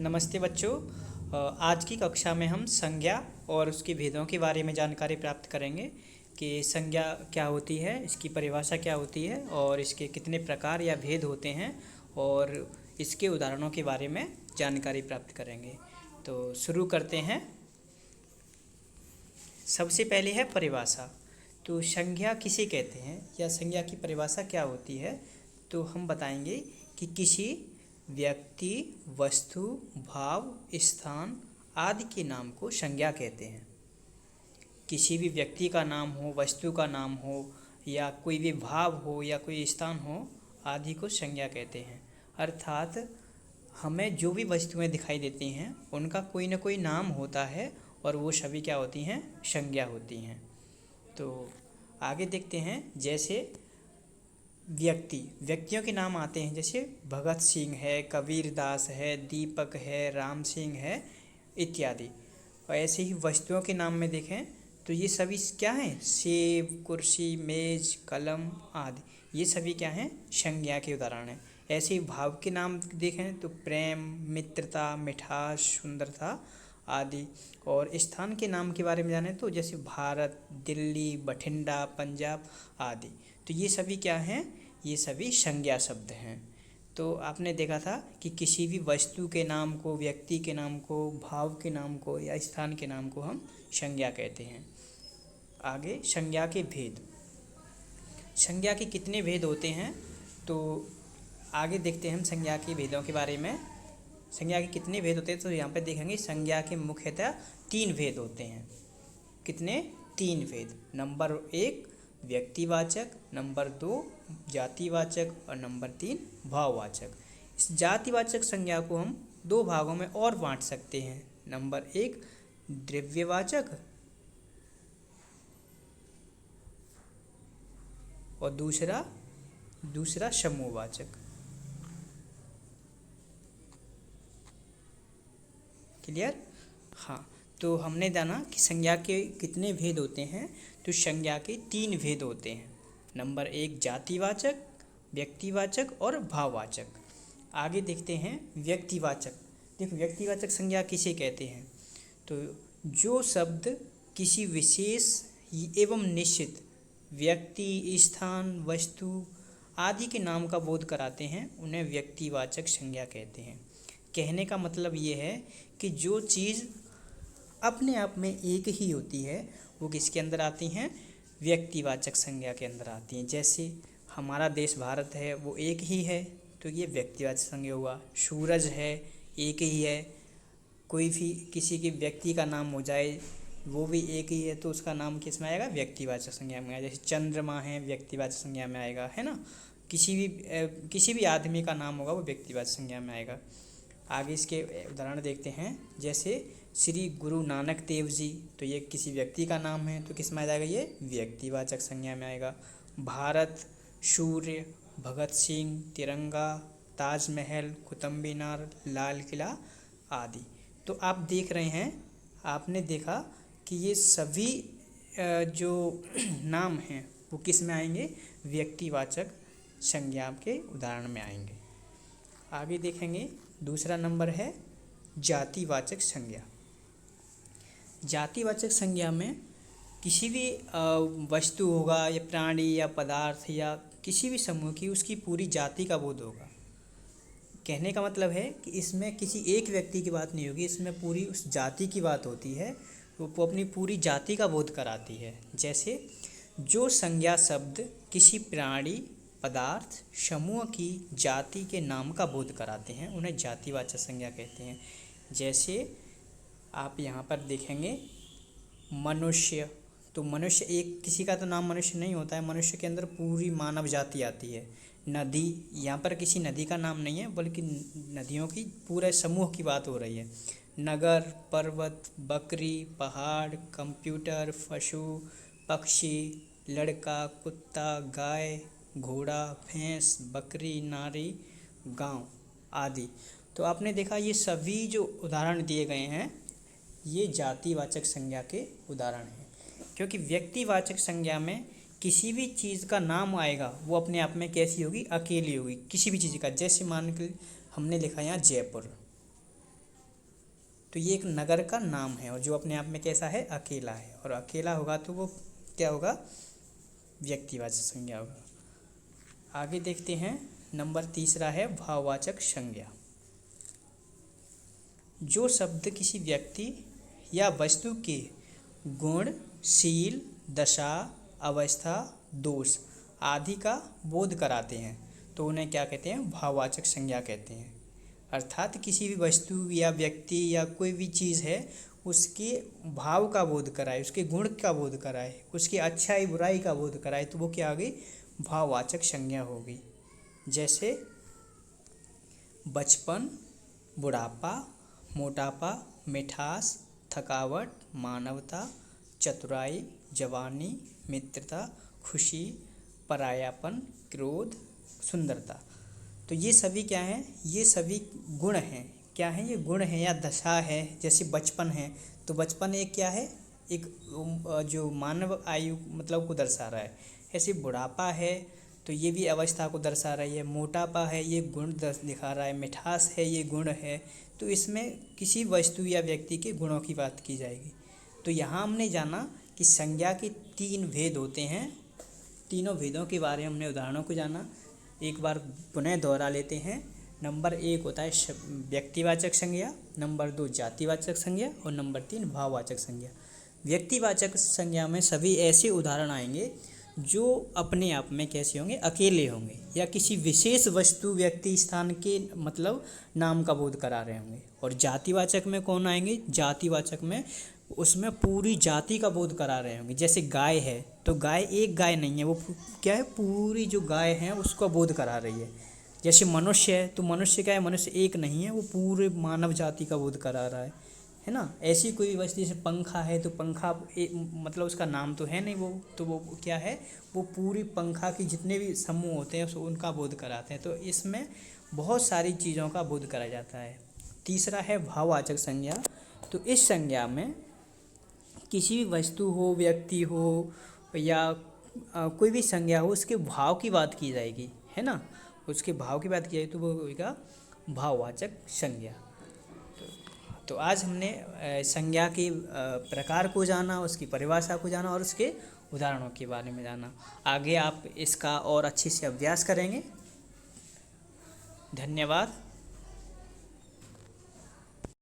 नमस्ते बच्चों। आज की कक्षा में हम संज्ञा और उसके भेदों के बारे में जानकारी प्राप्त करेंगे कि संज्ञा क्या होती है, इसकी परिभाषा क्या होती है और इसके कितने प्रकार या भेद होते हैं और इसके उदाहरणों के बारे में जानकारी प्राप्त करेंगे। तो शुरू करते हैं। सबसे पहले है परिभाषा। तो संज्ञा किसे कहते हैं या संज्ञा की परिभाषा क्या होती है, तो हम बताएंगे कि किसी व्यक्ति, वस्तु, भाव, स्थान आदि के नाम को संज्ञा कहते हैं। किसी भी व्यक्ति का नाम हो, वस्तु का नाम हो या कोई भी भाव हो या कोई स्थान हो आदि को संज्ञा कहते हैं। अर्थात हमें जो भी वस्तुएं दिखाई देती हैं उनका कोई ना कोई नाम होता है और वो सभी क्या होती हैं, संज्ञा होती हैं। तो आगे देखते हैं। जैसे व्यक्तियों के नाम आते हैं, जैसे भगत सिंह है, कबीर दास है, दीपक है, राम सिंह है इत्यादि। और ऐसे ही वस्तुओं के नाम में देखें तो ये सभी क्या हैं, सेब, कुर्सी, मेज, कलम आदि, ये सभी क्या हैं, संज्ञा के उदाहरण हैं। ऐसे ही भाव के नाम देखें तो प्रेम, मित्रता, मिठास, सुंदरता आदि। और स्थान के नाम के बारे में जानें तो जैसे भारत, दिल्ली, बठिंडा, पंजाब आदि। तो ये सभी क्या हैं, ये सभी संज्ञा शब्द हैं। तो आपने देखा था कि किसी भी वस्तु के नाम को, व्यक्ति के नाम को, भाव के नाम को या स्थान के नाम को हम संज्ञा कहते हैं। आगे संज्ञा के भेद। संज्ञा के कितने भेद होते हैं, तो आगे देखते हैं हम संज्ञा के भेदों के बारे में। संज्ञा के कितने भेद होते हैं तो यहाँ पे देखेंगे संज्ञा के मुख्यतः 3 भेद होते हैं। कितने? 3 भेद। नंबर 1 व्यक्तिवाचक, नंबर 2 जातिवाचक और नंबर 3 भाववाचक। इस जातिवाचक संज्ञा को हम 2 भागों में और बांट सकते हैं। नंबर 1 द्रव्यवाचक और दूसरा समूहवाचक। क्लियर? हाँ, तो हमने जाना कि संज्ञा के कितने भेद होते हैं। तो संज्ञा के 3 भेद होते हैं। नंबर 1 जातिवाचक, व्यक्तिवाचक और भाववाचक। आगे देखते हैं व्यक्तिवाचक। देखो व्यक्तिवाचक संज्ञा किसे कहते हैं, तो जो शब्द किसी विशेष एवं निश्चित व्यक्ति, स्थान, वस्तु आदि के नाम का बोध कराते हैं उन्हें व्यक्तिवाचक संज्ञा कहते हैं। कहने का मतलब ये है कि जो चीज़ अपने आप में एक ही होती है वो किसके अंदर आती हैं, व्यक्तिवाचक संज्ञा के अंदर आती हैं। जैसे हमारा देश भारत है, वो एक ही है तो ये व्यक्तिवाचक संज्ञा हुआ। सूरज है, एक ही है। कोई भी किसी के व्यक्ति का नाम हो जाए वो भी एक ही है तो उसका नाम किस में आएगा, व्यक्तिवाचक संज्ञा में आएगा। जैसे चंद्रमा है, व्यक्तिवाचक संज्ञा में आएगा, है ना। किसी भी आदमी का नाम होगा वो व्यक्तिवाचक संज्ञा में आएगा। आगे इसके उदाहरण देखते हैं। जैसे श्री गुरु नानक देव जी, तो ये किसी व्यक्ति का नाम है तो किस में आ जाएगा, ये व्यक्तिवाचक संज्ञा में आएगा। भारत, सूर्य, भगत सिंह, तिरंगा, ताजमहल, कुतुब मीनार, लाल किला आदि। तो आप देख रहे हैं, आपने देखा कि ये सभी जो नाम हैं वो किस में आएंगे, व्यक्तिवाचक संज्ञा के उदाहरण में आएंगे। आगे देखेंगे। दूसरा नंबर है जातिवाचक संज्ञा। जातिवाचक संज्ञा में किसी भी वस्तु होगा या प्राणी या पदार्थ या किसी भी समूह की उसकी पूरी जाति का बोध होगा। कहने का मतलब है कि इसमें किसी एक व्यक्ति की बात नहीं होगी, इसमें पूरी उस जाति की बात होती है। वो अपनी पूरी जाति का बोध कराती है। जैसे जो संज्ञा शब्द किसी प्राणी, पदार्थ, समूह की जाति के नाम का बोध कराते हैं उन्हें जातिवाचक संज्ञा कहते हैं। जैसे आप यहाँ पर देखेंगे मनुष्य, तो मनुष्य एक किसी का तो नाम मनुष्य नहीं होता है, मनुष्य के अंदर पूरी मानव जाति आती है। नदी, यहाँ पर किसी नदी का नाम नहीं है बल्कि नदियों की पूरे समूह की बात हो रही है। नगर, पर्वत, बकरी, पहाड़, कंप्यूटर, पशु, पक्षी, लड़का, कुत्ता, गाय, घोड़ा, भैंस, बकरी, नारी, गांव आदि। तो आपने देखा ये सभी जो उदाहरण दिए गए हैं ये जातिवाचक संज्ञा के उदाहरण हैं। क्योंकि व्यक्तिवाचक संज्ञा में किसी भी चीज़ का नाम आएगा वो अपने आप में कैसी होगी, अकेली होगी किसी भी चीज़ का। जैसे मान के हमने लिखा यहाँ जयपुर, तो ये एक नगर का नाम है और जो अपने आप में कैसा है, अकेला है, और अकेला होगा तो वो क्या होगा, व्यक्तिवाचक संज्ञा होगा। आगे देखते हैं, नंबर तीसरा है भाववाचक संज्ञा। जो शब्द किसी व्यक्ति या वस्तु के गुण, शील, दशा, अवस्था, दोष आदि का बोध कराते हैं तो उन्हें क्या कहते हैं, भाववाचक संज्ञा कहते हैं। अर्थात किसी भी वस्तु या व्यक्ति या कोई भी चीज़ है उसके भाव का बोध कराए, उसके गुण का बोध कराए, उसकी अच्छाई बुराई का बोध कराए तो वो क्या आ गई, भाववाचक संज्ञा होगी। जैसे बचपन, बुढ़ापा, मोटापा, मिठास, थकावट, मानवता, चतुराई, जवानी, मित्रता, खुशी, परायापन, क्रोध, सुंदरता। तो ये सभी क्या हैं, ये सभी गुण हैं। क्या हैं ये, गुण हैं या दशा है। जैसे बचपन है तो बचपन एक क्या है, एक जो मानव आयु मतलब को दर्शा रहा है। ऐसे बुढ़ापा है तो ये भी अवस्था को दर्शा रही है। मोटापा है ये गुण दिखा रहा है। मिठास है ये गुण है। तो इसमें किसी वस्तु या व्यक्ति के गुणों की बात की जाएगी। तो यहाँ हमने जाना कि संज्ञा के 3 भेद होते हैं। तीनों भेदों के बारे में हमने उदाहरणों को जाना। एक बार पुनः दोहरा लेते हैं। नंबर 1 होता है व्यक्तिवाचक संज्ञा, नंबर 2 जातिवाचक संज्ञा और नंबर 3 भाववाचक संज्ञा। व्यक्तिवाचक संज्ञा में सभी ऐसे उदाहरण आएंगे जो अपने आप में कैसे होंगे, अकेले होंगे या किसी विशेष वस्तु, व्यक्ति, स्थान के मतलब नाम का बोध करा रहे होंगे। और जातिवाचक में कौन आएंगे, जातिवाचक में उसमें पूरी जाति का बोध करा रहे होंगे। जैसे गाय है तो गाय एक गाय नहीं है, वो क्या है, पूरी जो गाय है उसका बोध करा रही है। जैसे मनुष्य है तो मनुष्य क्या है, मनुष्य एक नहीं है, वो पूरे मानव जाति का बोध करा रहा है ना। ऐसी कोई वस्तु जैसे पंखा है तो पंखा मतलब उसका नाम तो है नहीं, वो तो वो क्या है, वो पूरी पंखा की जितने भी समूह होते हैं उनका बोध कराते हैं। तो इसमें बहुत सारी चीज़ों का बोध करा जाता है। तीसरा है भाववाचक संज्ञा। तो इस संज्ञा में किसी भी वस्तु हो, व्यक्ति हो या कोई भी संज्ञा हो, उसके भाव की बात की जाएगी, है ना। उसके भाव की बात की जाएगी तो वो होगा भाववाचक संज्ञा। तो आज हमने संज्ञा के प्रकार को जाना, उसकी परिभाषा को जाना और उसके उदाहरणों के बारे में जाना। आगे आप इसका और अच्छे से अभ्यास करेंगे। धन्यवाद।